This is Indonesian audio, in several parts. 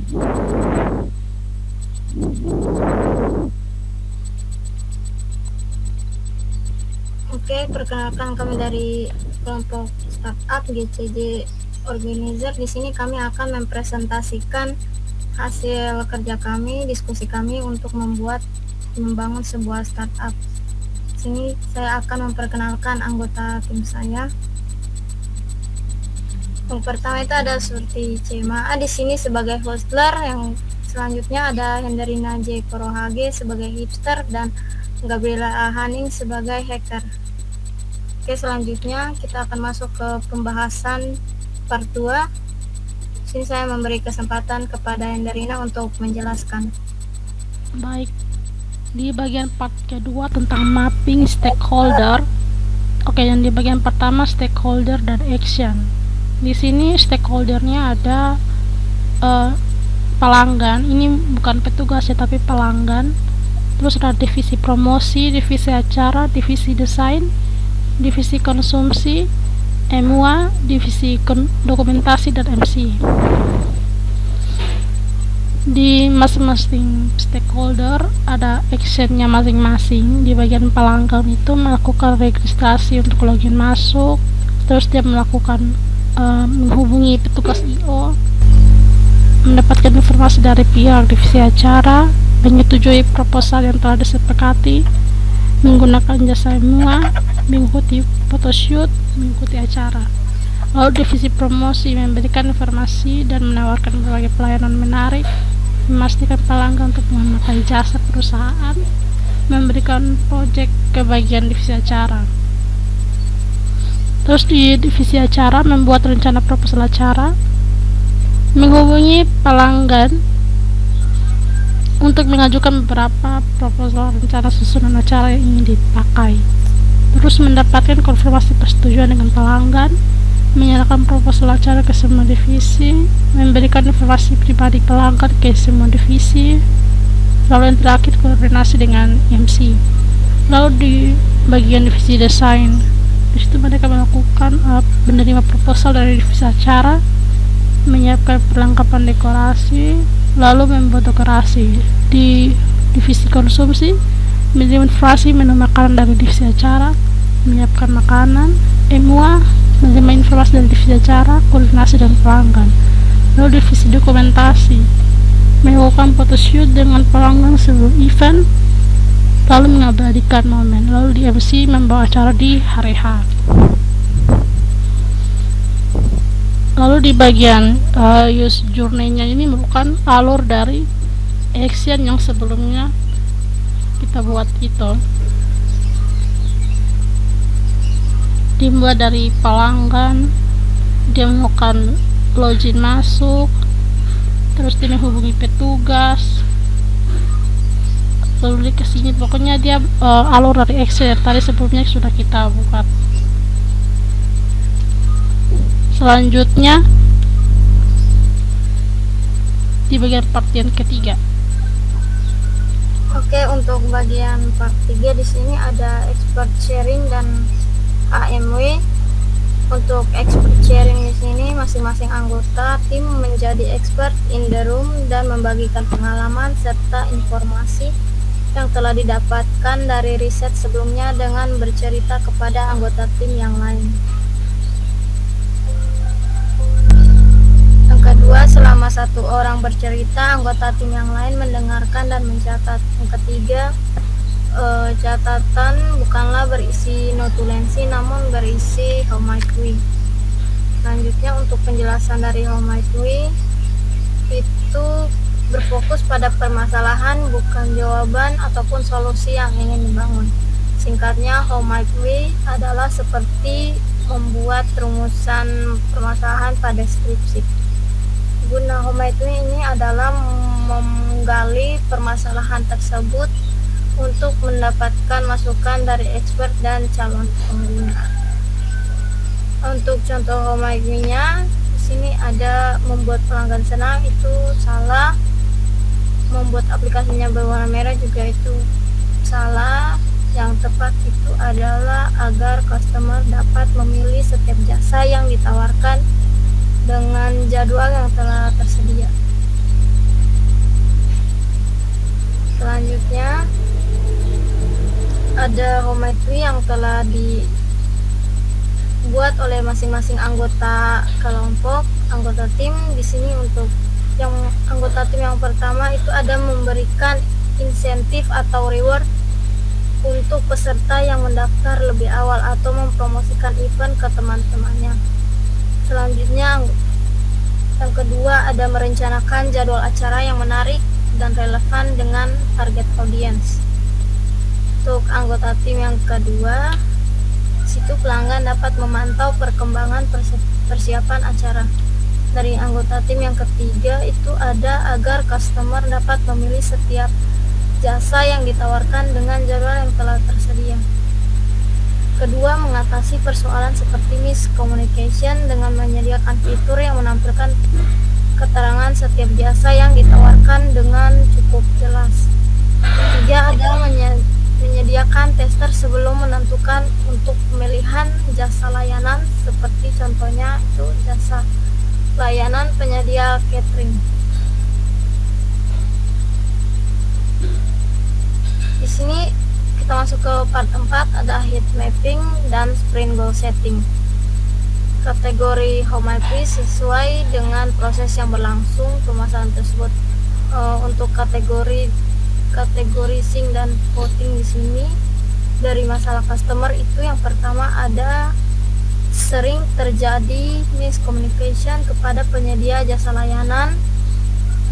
Oke, perkenalkan kami dari kelompok startup GCJ Organizer. Di sini kami akan mempresentasikan hasil kerja kami, diskusi kami untuk membangun sebuah startup. Di sini saya akan memperkenalkan anggota tim saya. Yang pertama itu ada Surti Cema di sini sebagai hostler, yang selanjutnya ada Henderina J. Korohage sebagai hipster dan Gabriela Haning sebagai hacker. Oke, selanjutnya kita akan masuk ke pembahasan part 2. Di sini saya memberi kesempatan kepada Henderina untuk menjelaskan. Baik, di bagian part kedua tentang mapping stakeholder. Oke, yang di bagian pertama stakeholder dan action. Di sini stakeholdernya ada pelanggan. Ini bukan petugas ya, tapi pelanggan. Terus ada divisi promosi, divisi acara, divisi desain, divisi konsumsi, MUA, divisi dokumentasi, dan MC. Di masing-masing stakeholder ada actionnya masing-masing. Di bagian pelanggan itu melakukan registrasi untuk login masuk, terus dia melakukan menghubungi petugas IO, mendapatkan informasi dari pihak divisi acara, menyetujui proposal yang telah disepakati, menggunakan jasa MUA, mengikuti photoshoot, mengikuti acara. Lalu divisi promosi memberikan informasi dan menawarkan berbagai pelayanan menarik, memastikan pelanggan untuk memakai jasa perusahaan, memberikan proyek ke bagian divisi acara. Terus di divisi acara membuat rencana proposal acara, menghubungi pelanggan untuk mengajukan beberapa proposal rencana susunan acara yang ingin dipakai. Terus mendapatkan konfirmasi persetujuan dengan pelanggan, menyerahkan proposal acara ke semua divisi, memberikan informasi pribadi pelanggan ke semua divisi, lalu yang terakhir koordinasi dengan MC. Lalu di bagian divisi desain, di situ mereka melakukan menerima proposal dari divisi acara, menyiapkan perlengkapan dekorasi, lalu membuat dekorasi. Di divisi konsumsi, menerima informasi menu makanan dari divisi acara, menyiapkan makanan. MUA, menerima informasi dari divisi acara, koordinasi dengan pelanggan. Lalu divisi dokumentasi, melakukan photoshoot dengan pelanggan sebelum event, lalu mengabadikan momen. Lalu di MC, membawa acara di hari H. Lalu di bagian use journey-nya ini merupakan alur dari action yang sebelumnya kita buat itu. Dimulai dari pelanggan, dia melakukan login masuk, terus dia menghubungi petugas, lalu dia kesini. Pokoknya dia alur dari action yang tadi sebelumnya sudah kita buat. Selanjutnya di bagian part yang ketiga. Oke, untuk bagian part 3 di sini ada expert sharing dan AMW. Untuk expert sharing di sini masing-masing anggota tim menjadi expert in the room dan membagikan pengalaman serta informasi yang telah didapatkan dari riset sebelumnya dengan bercerita kepada anggota tim yang lain. Yang kedua, selama satu orang bercerita, anggota tim yang lain mendengarkan dan mencatat. Yang ketiga, catatan bukanlah berisi notulensi namun berisi how might we. Selanjutnya, untuk penjelasan dari how might we itu berfokus pada permasalahan, bukan jawaban ataupun solusi yang ingin dibangun. Singkatnya, how might we adalah seperti membuat rumusan permasalahan pada skripsi. Guna how might we ini adalah menggali permasalahan tersebut untuk mendapatkan masukan dari expert dan calon pengguna. Untuk contoh how might we-nya, di sini ada membuat pelanggan senang, itu salah. Membuat aplikasinya berwarna merah juga itu salah. Yang tepat itu adalah agar customer dapat memilih setiap jasa yang ditawarkan dengan jadwal yang telah tersedia. Selanjutnya ada home yang telah dibuat oleh masing-masing anggota kelompok, anggota tim. Di sini untuk yang anggota tim yang pertama itu ada memberikan insentif atau reward untuk peserta yang mendaftar lebih awal atau mempromosikan event ke teman-temannya. Selanjutnya yang kedua ada merencanakan jadwal acara yang menarik dan relevan dengan target audiens. Untuk anggota tim yang kedua, situ pelanggan dapat memantau perkembangan persiapan acara. Dari anggota tim yang ketiga itu ada agar customer dapat memilih setiap jasa yang ditawarkan dengan jadwal yang telah tersedia. Kedua, mengatasi persoalan seperti miscommunication dengan menyediakan fitur yang menampilkan keterangan setiap jasa yang ditawarkan dengan cukup jelas. Ketiga, ada menyediakan tester sebelum menentukan untuk pemilihan jasa layanan, seperti contohnya itu jasa layanan penyedia catering. Di sini kita masuk ke part 4, ada heat mapping dan sprint goal setting. Kategori home sesuai dengan proses yang berlangsung pemasaran tersebut. Untuk kategori sync dan voting di sini dari masalah customer itu yang pertama ada sering terjadi miscommunication kepada penyedia jasa layanan.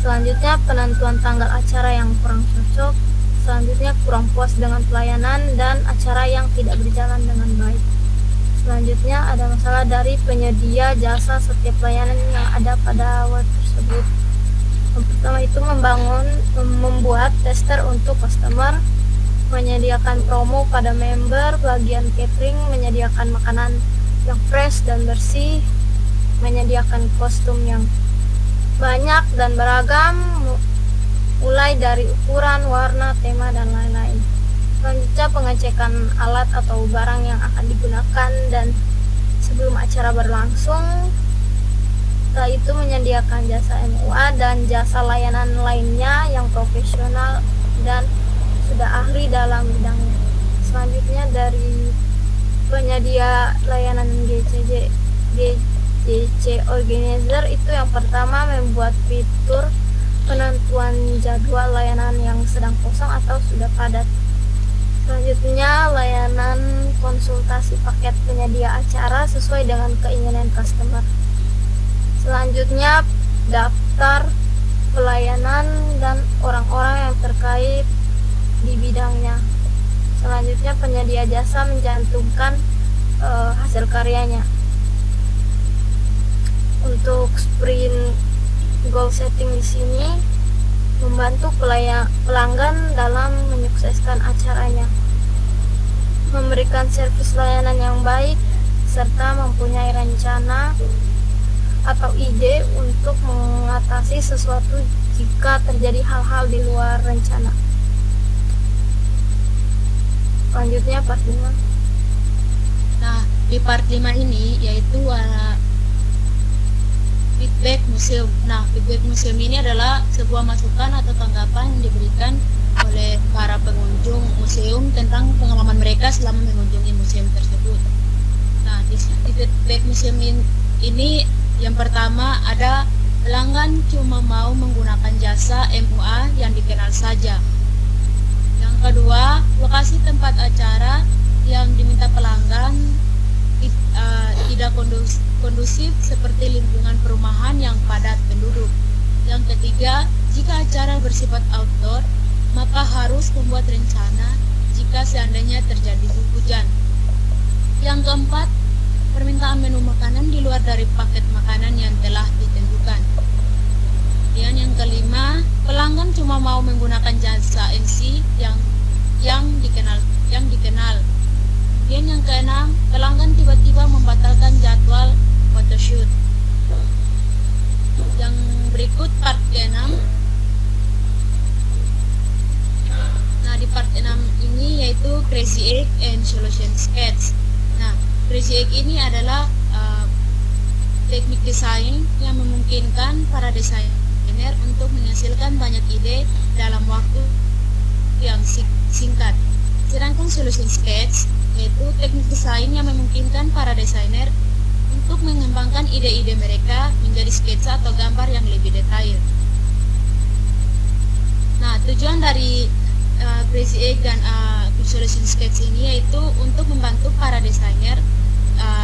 Selanjutnya penentuan tanggal acara yang kurang cocok. Selanjutnya kurang puas dengan pelayanan dan acara yang tidak berjalan dengan baik. Selanjutnya ada masalah dari penyedia jasa setiap layanan yang ada pada web tersebut. Yang pertama itu membuat tester untuk customer, menyediakan promo pada member, bagian catering, menyediakan makanan yang fresh dan bersih, menyediakan kostum yang banyak dan beragam, mulai dari ukuran, warna, tema, dan lain-lain. Selanjutnya pengecekan alat atau barang yang akan digunakan dan sebelum acara berlangsung. Setelah itu menyediakan jasa MUA dan jasa layanan lainnya yang profesional dan sudah ahli dalam bidangnya. Selanjutnya dari penyedia layanan GC Organizer itu yang pertama membuat fitur penentuan jadwal layanan yang sedang kosong atau sudah padat. Selanjutnya layanan konsultasi paket penyedia acara sesuai dengan keinginan customer. Selanjutnya daftar pelayanan dan orang-orang yang terkait di bidangnya. Selanjutnya penyedia jasa mencantumkan hasil karyanya. Untuk sprint goal setting di sini membantu pelanggan dalam menyukseskan acaranya, memberikan servis layanan yang baik, serta mempunyai rencana atau ide untuk mengatasi sesuatu jika terjadi hal-hal di luar rencana. Selanjutnya part 5. Nah, di part 5 ini yaitu feedback museum. Nah, feedback museum ini adalah sebuah masukan atau tanggapan yang diberikan oleh para pengunjung museum tentang pengalaman mereka selama mengunjungi museum tersebut. Nah, di feedback museum ini yang pertama ada pelanggan cuma mau menggunakan jasa MUA yang dikenal saja. Yang kedua, lokasi tempat acara yang diminta pelanggan tidak kondusif seperti lingkungan perumahan yang padat penduduk. Yang ketiga, jika acara bersifat outdoor, maka harus membuat rencana jika seandainya terjadi hujan. Yang keempat, permintaan menu makanan di luar dari paket makanan yang telah ditentukan. Dan yang kelima, pelanggan cuma mau menggunakan jasa MC yang dikenal. Dan yang keenam, pelanggan tiba-tiba membatalkan jadwal photoshoot. Yang berikut part ke-6. Nah, di part 6 ini yaitu Crazy Egg and Solution Sketch. Nah, Crazy Egg ini adalah teknik desain yang memungkinkan para desainer untuk menghasilkan banyak ide dalam waktu yang singkat. Sedangkan solution sketch yaitu teknik desain yang memungkinkan para desainer untuk mengembangkan ide-ide mereka menjadi sketsa atau gambar yang lebih detail. Nah, tujuan dari Crazy Egg dan Solution Sketch ini yaitu untuk membantu para desainer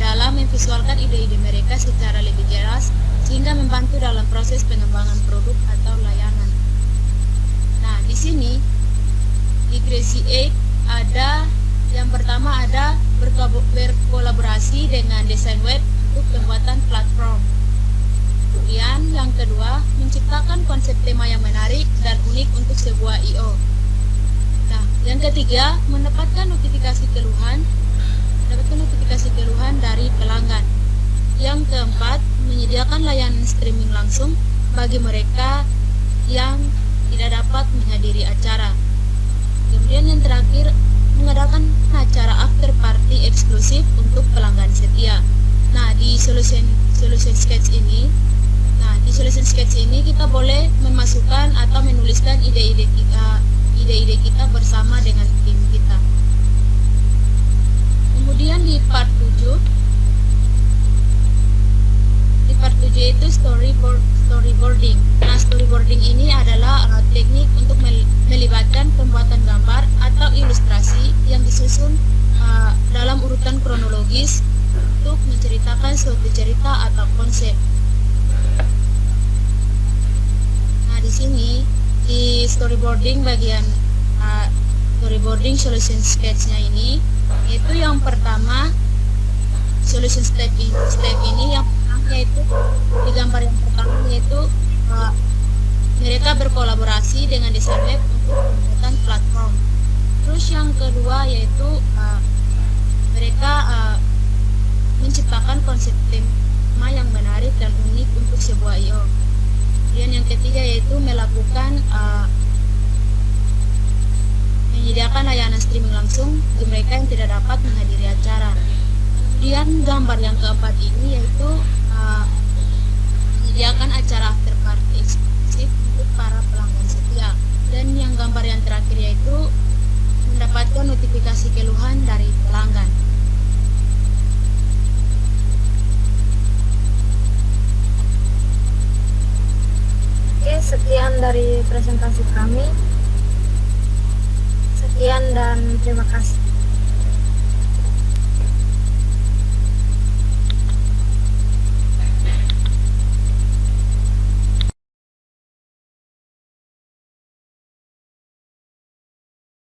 dalam memvisualkan ide-ide mereka secara lebih jelas sehingga membantu dalam proses pengembangan produk atau layanan. Nah, di sini di Crazy Egg ada yang pertama ada berkolaborasi dengan desain web untuk pembuatan platform. Kemudian yang kedua, menciptakan konsep tema yang menarik dan unik untuk sebuah I.O. Nah, yang ketiga, mendapatkan notifikasi keluhan dari pelanggan. Yang keempat, menyediakan layanan streaming langsung bagi mereka yang tidak dapat menghadiri acara. Kemudian yang terakhir, mengadakan acara after party eksklusif untuk pelanggan setia. Nah, di Solution Sketch ini kita boleh memasukkan atau menuliskan ide-ide kita bersama dengan tim kita. Kemudian di part 7 itu storyboarding. Nah, storyboarding ini adalah teknik untuk melibatkan pembuatan gambar atau ilustrasi yang disusun dalam urutan kronologis untuk menceritakan suatu cerita atau konsep. Nah, di sini di storyboarding solution sketch-nya ini, itu yang pertama solution step ini yang pertama yaitu di gambar yang pertama yaitu mereka berkolaborasi dengan desain web untuk pembuatan platform. Terus yang kedua yaitu mereka menciptakan konsep tema yang menarik dan unik untuk sebuah I.O. Kemudian yang ketiga yaitu melakukan menyediakan layanan streaming langsung bagi mereka yang tidak dapat menghadiri acara. Kemudian gambar yang keempat ini yaitu menyediakan acara after party eksklusif untuk para pelanggan setia. Dan yang gambar yang terakhir yaitu mendapatkan notifikasi keluhan dari pelanggan. Oke, sekian dari presentasi kami. Sekian dan terima kasih.